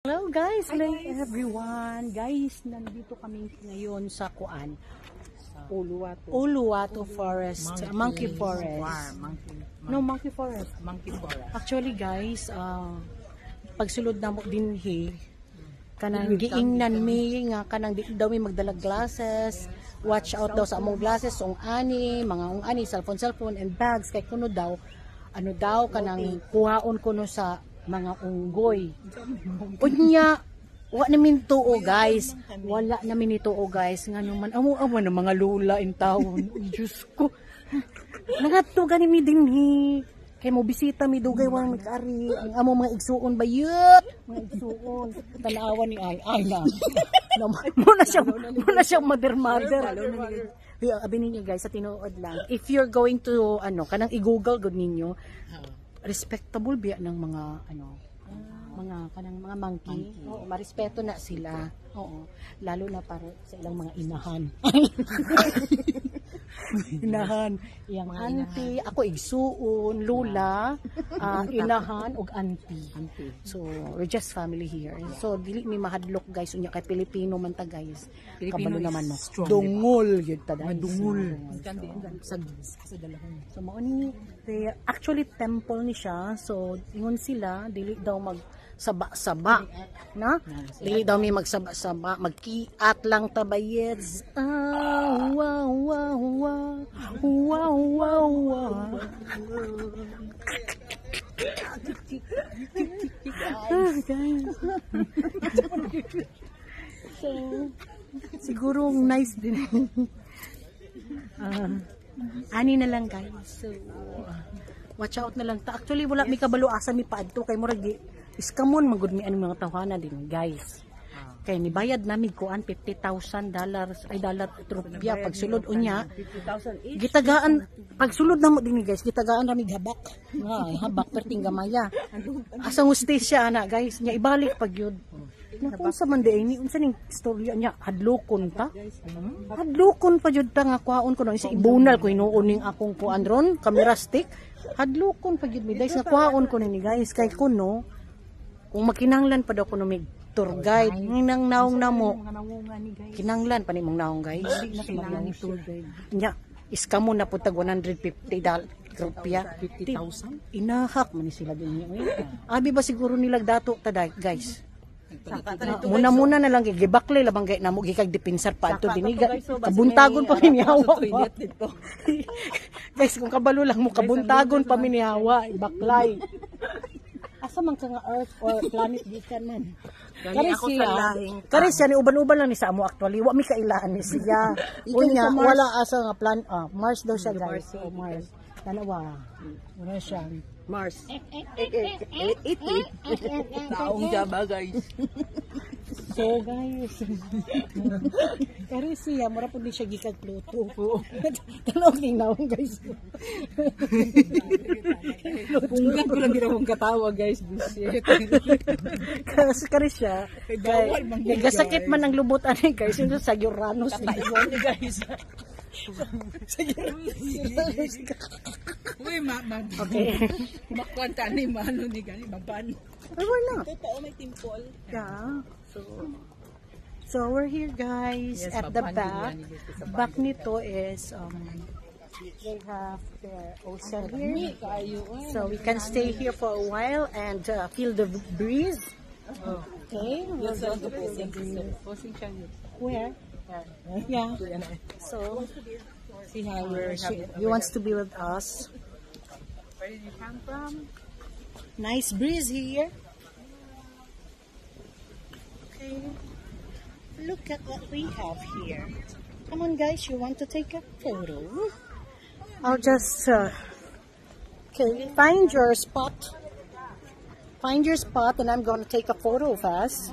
Hello guys, hello everyone. Guys, nandito kami ngayon sa Kuan. Uluwatu Forest, Monkey Forest. Monkey Forest. Actually guys, pagsulod na mo dinhi kanang giingnan mi nga kanang di daw mi magdala glasses. Watch out daw sa among glasses, mga ani, cellphone and bags kay kuno daw kanang kuhaon kuno sa mga unggoy. Unya, wala namin tuo guys. Wala namin ituo guys. Nga naman, amo na mga lula in taon. Diyos ko. Nangatugan mi dinhi. Kaya mo bisita mi dugay wang mikari. Ang amo mga igsuon bayot. Mga igsuon. Tanawa ni ay na. Muna siyang mother. Abi ninyo guys, sa tinuod lang. If you're going to, kanang i-google good ninyo, respectable biya ng mga mga monkey. Oo, marespeto na sila. Oo, lalo na para sa ilang mga inahan. Yang auntie, ako igsuon, lula, inahan ug auntie. So, we're just family here. So, dili mi mahadlok guys unya kay Pilipino man ta guys. Kabalo naman mo. Dungol gyud ta guys. Dungol. Sa dalahon. So, mao ni actually temple ni siya. So, ingon sila dili daw mag saba-saba na dili daw mi magsaba-saba, magkiat lang tabayets. Guys. So, siguro nice din. Ani na lang guys. So, watch out na lang ta. Actually wala mi kabalo asa mi paadto kay murag iskamon magud mi anong mga tawhana din guys. Kay nibayad namin kuan $50,000 rupya pagsulod unya. Gitagaan pagsulod namo din guys, gitagaan rami habak. Habak perting gamaya. Asang hustisya ana guys, nya ibalik pag yun. Naku sa man di ini unsa ning istorya nya hadlokon ta? Hadlokon pa jud ta nga kuhaon ko isa ibunal ko inuon ning akong kuan ron, camera stick. Hadlokon pa jud mi guys nga kuhaon ko ni guys kay kuno kung makinanglan pa daw ko mig tour guide nang naong namo kinanglan pa nimong naong guys nya iskamo na putag $150 rupya 50,000 inahak man sila din abi ba siguro nilag dato taday guys muna na lang gibaklay labang gay namo gikag depinsar pa adto dinhi kabuntagon pa minihawa guys kung kabalo lang mo kabuntagon pa minihawa baklay asa man ka nga earth or planet gikan man kari siya ni uban-uban lang ni sa amo actually wa mi kailaan ni siya unya wala asa nga plan Mars daw siya guys so Mars tanawa wala siya Mars taong jaba guys so guys kari siya mura pud ni siya gikan Pluto tanaw tingnaw guys punggat ko lang ginawang katawa guys bullshit kasi kari siya gasakit man ang lubot ani guys yun sa Uranus ni guys uy okay kumakwan ka ni mano ni gani maban wala totoo may timpol yeah so we're here guys yes, at the back nito is they have the ocean here so we can stay here for a while and feel the breeze. Okay, where yeah so see how he wants to be with us. Where did you come from? Nice breeze here. Okay, look at what we have here. Come on guys, you want to take a photo? I'll just okay, find your spot and I'm going to take a photo fast.